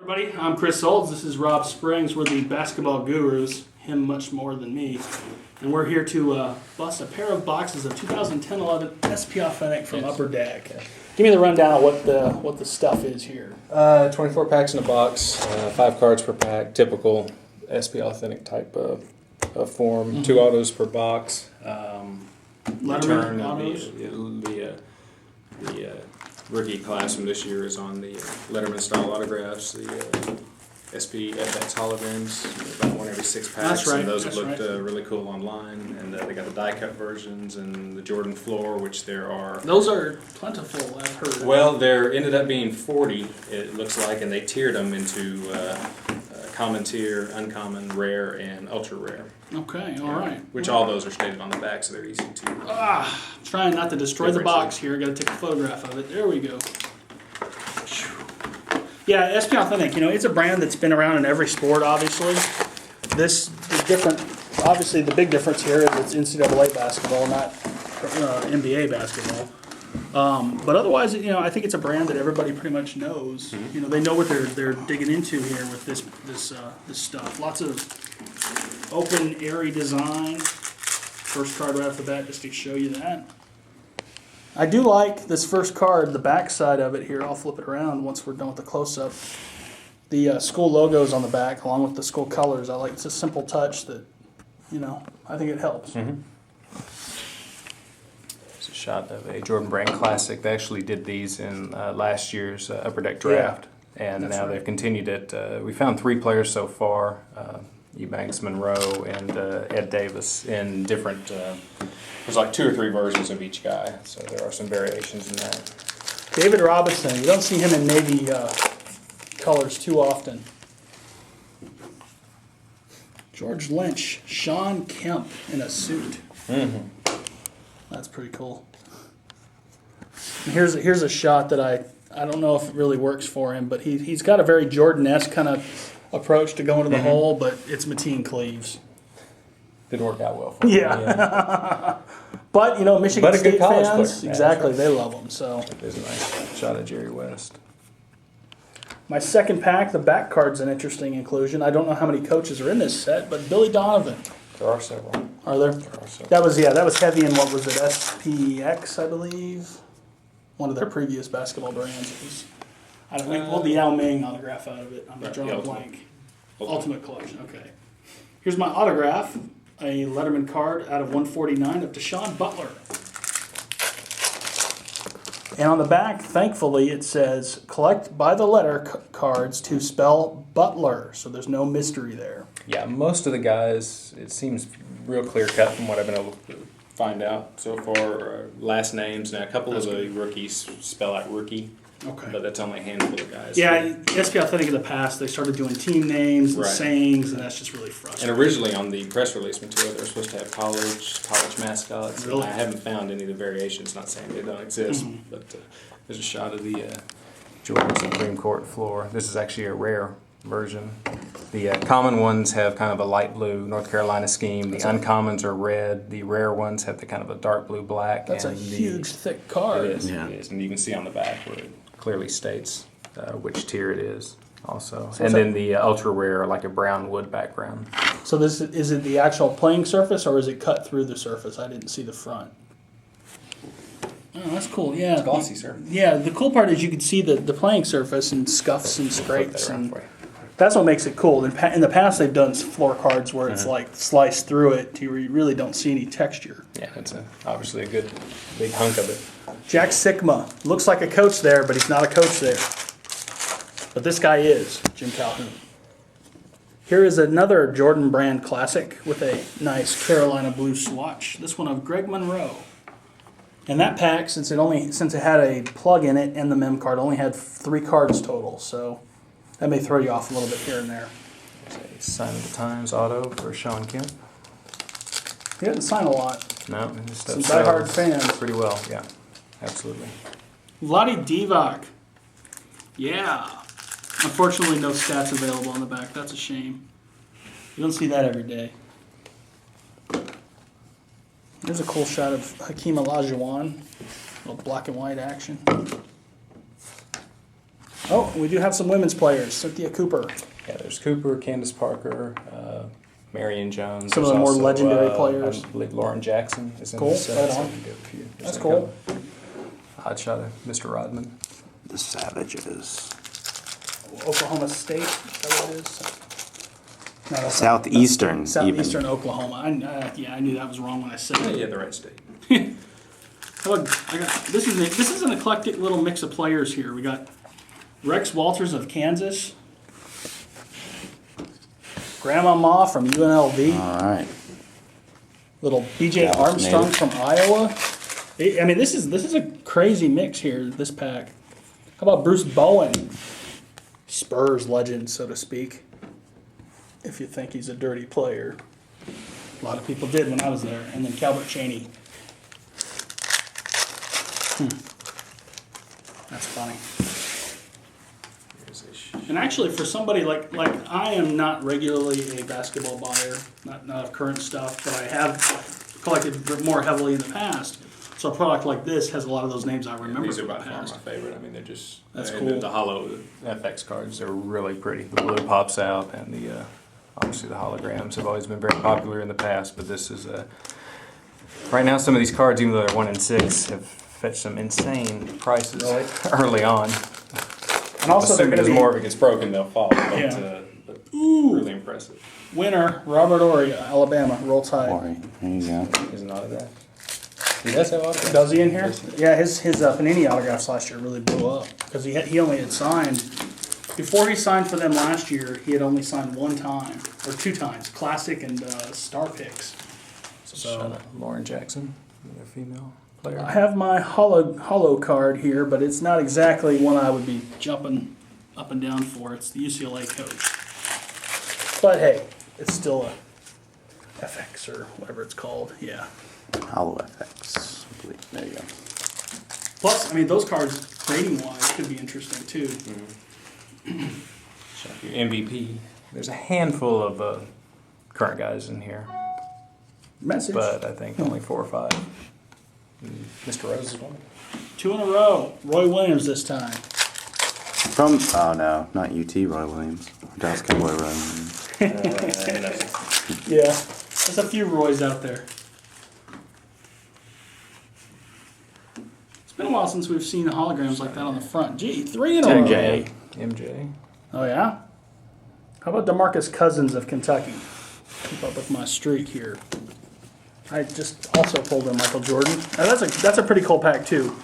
Everybody, I'm Chris Olds. This is Rob Springs. We're the basketball gurus, him much more than me. And we're here to bust a pair of boxes of 2010-11 SP Authentic from Upper Deck. Give me the rundown of what the stuff is here. 24 packs in a box, 5 cards per pack, typical SP Authentic type of form. Mm-hmm. 2 autos per box. Letterman autos? The rookie class from this year is on the Letterman style autographs, the SP FX holograms, about one every 6 packs. That's right. And those That's looked right. Really cool online. And they got the die cut versions and the Jordan floor, which there are. Those are plentiful, I've heard. Well, there ended up being 40, it looks like, and they tiered them into common tier, uncommon, rare, and ultra rare. Okay, all right. Which all those are stated on the back, so they're easy to. Trying not to destroy the box here. Got to take a photograph of it. There we go. Yeah, SP Authentic, it's a brand that's been around in every sport, obviously. This is different. Obviously, the big difference here is it's NCAA basketball, not NBA basketball. But otherwise, I think it's a brand that everybody pretty much knows. Mm-hmm. They know what they're digging into here with this stuff. Lots of open, airy design. First card right off the bat, just to show you that. I do like this first card, the back side of it here. I'll flip it around once we're done with the close-up. The school logos on the back, along with the school colors. It's a simple touch that, I think it helps. Mm-hmm. It's a shot of a Jordan Brand Classic. They actually did these in last year's Upper Deck Draft, and now they've continued it. We found 3 players so far. Eubanks, Monroe, and Ed Davis in different. There's like 2 or 3 versions of each guy, so there are some variations in that. David Robinson. You don't see him in Navy colors too often. George Lynch, Sean Kemp in a suit. Mm-hmm. That's pretty cool. And here's a shot that I don't know if it really works for him, but he's got a very Jordan-esque kind of approach to going to the hole, but it's Mateen Cleaves. Didn't work out well for him. Yeah. But, Michigan State fans, player. Exactly, they love them. So there's a nice shot of Jerry West. My second pack, the back card's an interesting inclusion. I don't know how many coaches are in this set, but Billy Donovan. There are several. Are there? There are several. That was heavy in, what was it, SPX, I believe? One of their previous basketball brands. I don't think, pulled the Yao Ming autograph out of it. I'm drawing a blank. Ultimate Collection, okay. Here's my autograph, a Letterman card out of 149 of Deshaun Butler. And on the back, thankfully, it says, collect by the letter cards to spell Butler, so there's no mystery there. Yeah, most of the guys, it seems real clear-cut from what I've been able to find out so far. Last names, now a couple of the rookies spell out rookie. Okay. But that's only a handful of guys. Yeah, SP Authentic in the past, they started doing team names and sayings, and that's just really frustrating. And originally on the press release material, they were supposed to have college mascots. Really? I haven't found any of the variations, not saying they don't exist, but there's a shot of the Jordan Supreme Court floor. This is actually a rare version. The common ones have kind of a light blue North Carolina scheme. The uncommons are red. The rare ones have the kind of a dark blue black. That's a huge, thick card. It is, it is. And you can see on the back where it clearly states which tier it is also. And then the ultra rare, like a brown wood background. So is it the actual playing surface, or is it cut through the surface? I didn't see the front. Oh, that's cool. Yeah. It's glossy, sir. Yeah, the cool part is you can see the playing surface and scuffs and scrapes. And that's what makes it cool. In the past, they've done floor cards where it's like sliced through it. You really don't see any texture. Yeah, it's obviously a good big hunk of it. Jack Sikma. Looks like a coach there, but he's not a coach there. But this guy is, Jim Calhoun. Here is another Jordan Brand Classic with a nice Carolina blue swatch. This one of Greg Monroe. And that pack, since it had a plug in it and the mem card, only had 3 cards total. So that may throw you off a little bit here and there. There's a Sign of the Times auto for Sean Kemp. He didn't sign a lot. No, his stuff Some diehard fans. pretty well, yeah. Absolutely. Vlade Divac. Yeah. Unfortunately, no stats available on the back. That's a shame. You don't see that every day. There's a cool shot of Hakeem Olajuwon. A little black and white action. Oh, we do have some women's players. Cynthia Cooper. Yeah, there's Cooper, Candace Parker, Marion Jones. Some of There's the more also, legendary players. I believe Lauren Jackson is in Cool, this set. right so on. we do have a few. There's That's a cool. couple. Hot shot of Mr. Rodman. The Savages. Oklahoma State. Is that what it is? No, that's Southeastern, not- Southeastern Oklahoma. I knew that was wrong when I said it. Yeah, the right state. This is an eclectic little mix of players here. We got Rex Walters of Kansas, Grandma Ma from UNLV, All right. little BJ Dallas Armstrong native. from Iowa. I mean, this is a crazy mix here. This pack. How about Bruce Bowen, Spurs legend, so to speak? If you think he's a dirty player, a lot of people did when I was there. And then Calvert Chaney. That's funny. And actually, for somebody like I am not regularly a basketball buyer, not of current stuff, but I have collected more heavily in the past. So a product like this has a lot of those names I remember These are from by the far my past. favorite. I mean, they're just That's the- cool. The hollow FX cards are really pretty. The blue pops out, and the obviously the holograms have always been very popular in the past. But this is right now. Some of these cards, even though they're 1 in 6, have fetched some insane prices Really? early on. And also, they're Assuming going as to be more of it gets broken, they'll fall. But, Yeah. but really impressive. winner Robert Ory, Alabama. Roll Tide. Ori, there you go. He's an autograph. He does have autographs. Does he in here? Yeah, his Panini autographs last year really blew up because he only had signed before he signed for them last year. He had only signed one time or two times, Classic and Star Picks. So Lauren Jackson, another female player. I have my hollow card here, but it's not exactly one I would be jumping up and down for. It's the UCLA coach. But hey, it's still a FX or whatever it's called. Yeah. Hollow FX, I believe. There you go. Plus, I mean, those cards grading wise could be interesting too. Your MVP. There's a handful of current guys in here, Message. but I think only 4 or 5. Mr. Rose is one. 2 in a row. Roy Williams this time. From, oh no, not UT Roy Williams. Dallas Cowboy Roy Williams. Yeah. There's a few Roys out there. It's been a while since we've seen holograms like that on the front. Gee, 3 in a row. MJ. MJ. Oh, yeah? How about DeMarcus Cousins of Kentucky? Keep up with my streak here. I just also pulled in Michael Jordan. Now that's a pretty cool pack, too.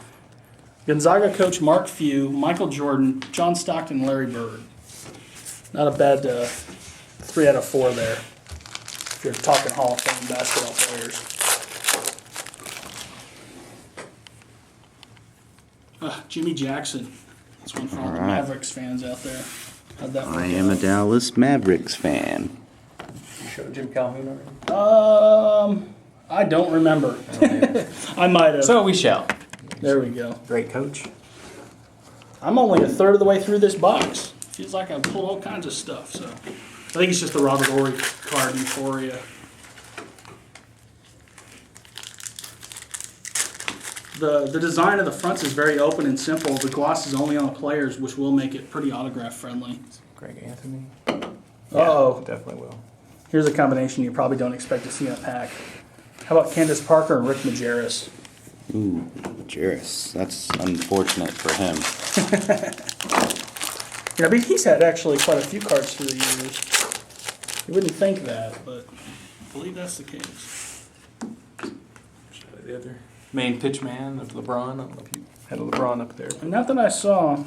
Gonzaga coach Mark Few, Michael Jordan, John Stockton, Larry Bird. Not a bad 3 out of 4 there. If you're talking Hall of Fame basketball players. Jimmy Jackson. That's one for all the All right. Mavericks fans out there. How'd that I work am a out? Dallas Mavericks fan. You showed Jim Calhoun already? I don't remember. I might have. So we shall. There we go. Great coach. I'm only a third of the way through this box. Feels like I've pulled all kinds of stuff. So I think it's just the Robert Ory card Euphoria. The design of the fronts is very open and simple. The gloss is only on the players, which will make it pretty autograph friendly. Greg Anthony. Uh-oh. Definitely will. Here's a combination you probably don't expect to see in a pack. How about Candace Parker and Rick Majerus? Ooh, Jairus. That's unfortunate for him. Yeah, but he's had actually quite a few cards through the years. You wouldn't think that, but I believe that's the case. The other main pitch man of LeBron. I don't know if you had a LeBron up there. And not that I saw,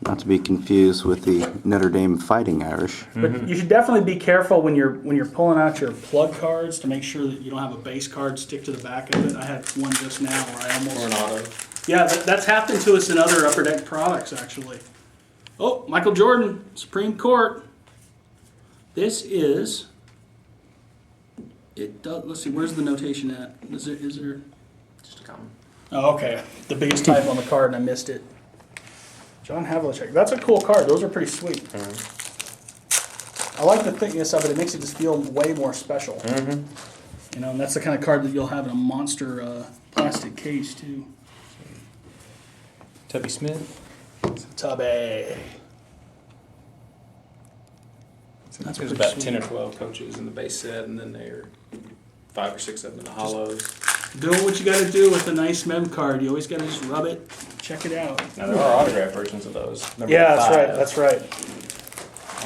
Not to be confused with the Notre Dame Fighting Irish. but you should definitely be careful when you're pulling out your plug cards to make sure that you don't have a base card stick to the back of it. I had one just now where I almost. Or an auto. Yeah, that's happened to us in other Upper Deck products, actually. Oh, Michael Jordan, Supreme Court. This is. It does. Let's see. Where's the notation at? Is there? Just a comment. Oh, okay. The biggest type on the card, and I missed it. John Havlicek. That's a cool card. Those are pretty sweet. I like the thickness of it. It makes it just feel way more special. You know, and that's the kind of card that you'll have in a monster plastic case too. Tubby Smith. Tubby. That's There's pretty about sweet. 10 or 12 coaches in the base set, and then there are 5 or 6 of them in the hollows. Doing what you got to do with a nice mem card. You always got to just rub it, check it out. Now there are autograph versions of those. Number Yeah, that's 5, right. That's right.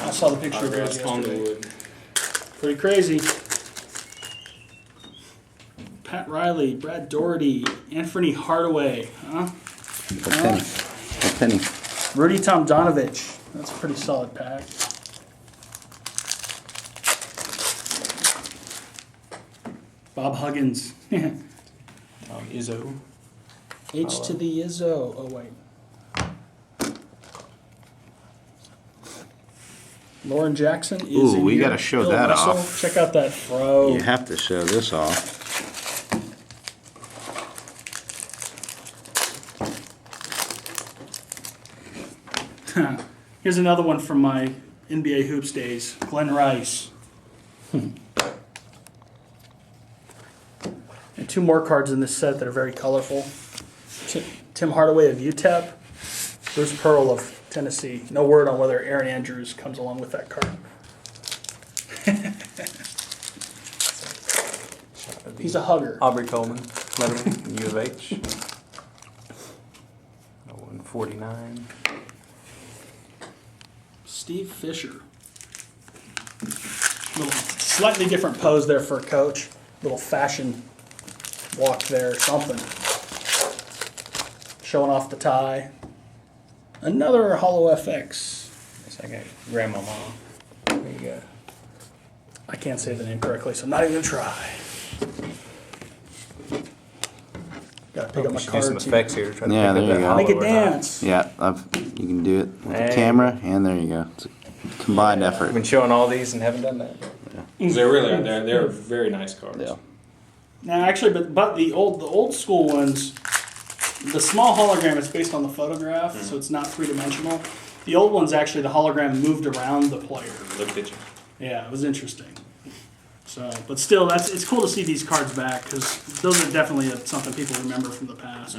I saw the picture of those autographs on the yesterday. wood. Pretty crazy. Pat Riley, Brad Doherty, Anthony Hardaway, huh? A penny. Rudy Tomjanovich. That's a pretty solid pack. Bob Huggins. Izzo. H to the Izzo. Oh, wait. Lauren Jackson is Ooh, in we here. gotta show Bill that Russell. off. Check out that fro. You have to show this off. Here's another one from my NBA Hoops days. Glenn Rice. And 2 more cards in this set that are very colorful. Tim Hardaway of UTEP. Bruce Pearl of Tennessee. No word on whether Aaron Andrews comes along with that card. He's a hugger. Aubrey Coleman, Letterman, U of H. 149. Steve Fisher. Little slightly different pose there for a coach. Little fashion walk there, something. Showing off the tie. Another Hollow FX. It's like a grandmama. There you go. I can't say the name correctly, so I'm not even gonna try. Gotta pick up We my should do card some too. effects here to try to Yeah, pick up there that you go. hollow Make it or not. dance. Yeah, you can do it with There the you camera, and there you go. It's a combined I've effort. been showing all these and haven't done that. They really are. They're very nice cards. Yeah. Now, actually, but the old school ones, the small hologram is based on the photograph, so it's not 3-dimensional. The old ones, actually, the hologram moved around the player. Look at you. Yeah, it was interesting. So, but still, it's cool to see these cards back because those are definitely something people remember from the past.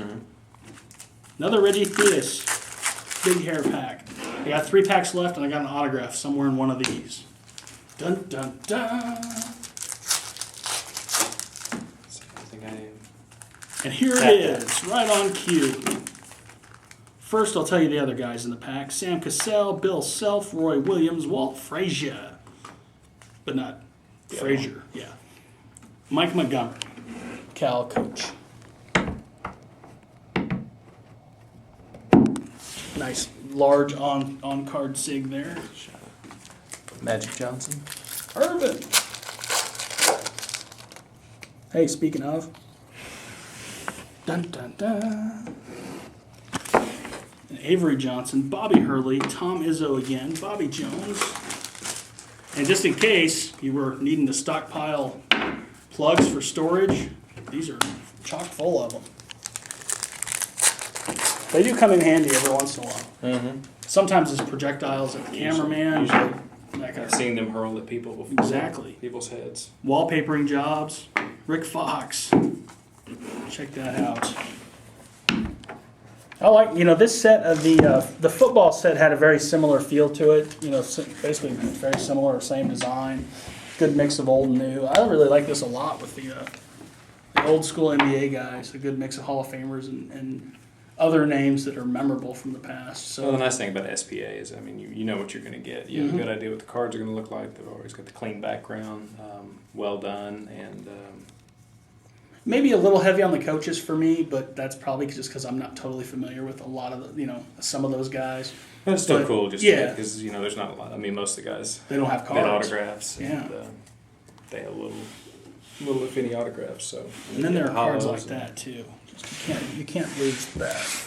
Another Reggie Theus, big hair pack. I got 3 packs left, and I got an autograph somewhere in one of these. Dun dun dun. And here it is, right on cue. First, I'll tell you the other guys in the pack: Sam Cassell, Bill Self, Roy Williams, Walt Frazier, but not Frazier. Yeah, Mike Montgomery, Cal coach. Nice, large on card sig there. Magic Johnson. Irvin. Hey, speaking of. Dun dun dun. And Avery Johnson, Bobby Hurley, Tom Izzo again, Bobby Jones. And just in case you were needing to stockpile plugs for storage, these are chock full of them. They do come in handy every once in a while. Sometimes as projectiles at the cameraman, that kind of I've seen them hurl at people before. Exactly. People's heads. Wallpapering jobs. Rick Fox. Check that out. I like, this set of the football set had a very similar feel to it. Basically very similar, same design. Good mix of old and new. I really like this a lot with the old school NBA guys. A good mix of Hall of Famers and other names that are memorable from the past. So Well, the nice thing about SPA is, you know what you're going to get. You have a good idea what the cards are going to look like. They've always got the clean background, well done, and maybe a little heavy on the coaches for me, but that's probably just because I'm not totally familiar with a lot of some of those guys. but it's still But, cool just yeah. because there's not a lot. Most of the guys They don't have get cards. autographs. Yeah. And, they have little if any autographs. So And then there are cards hollows like that too. You can't lose that.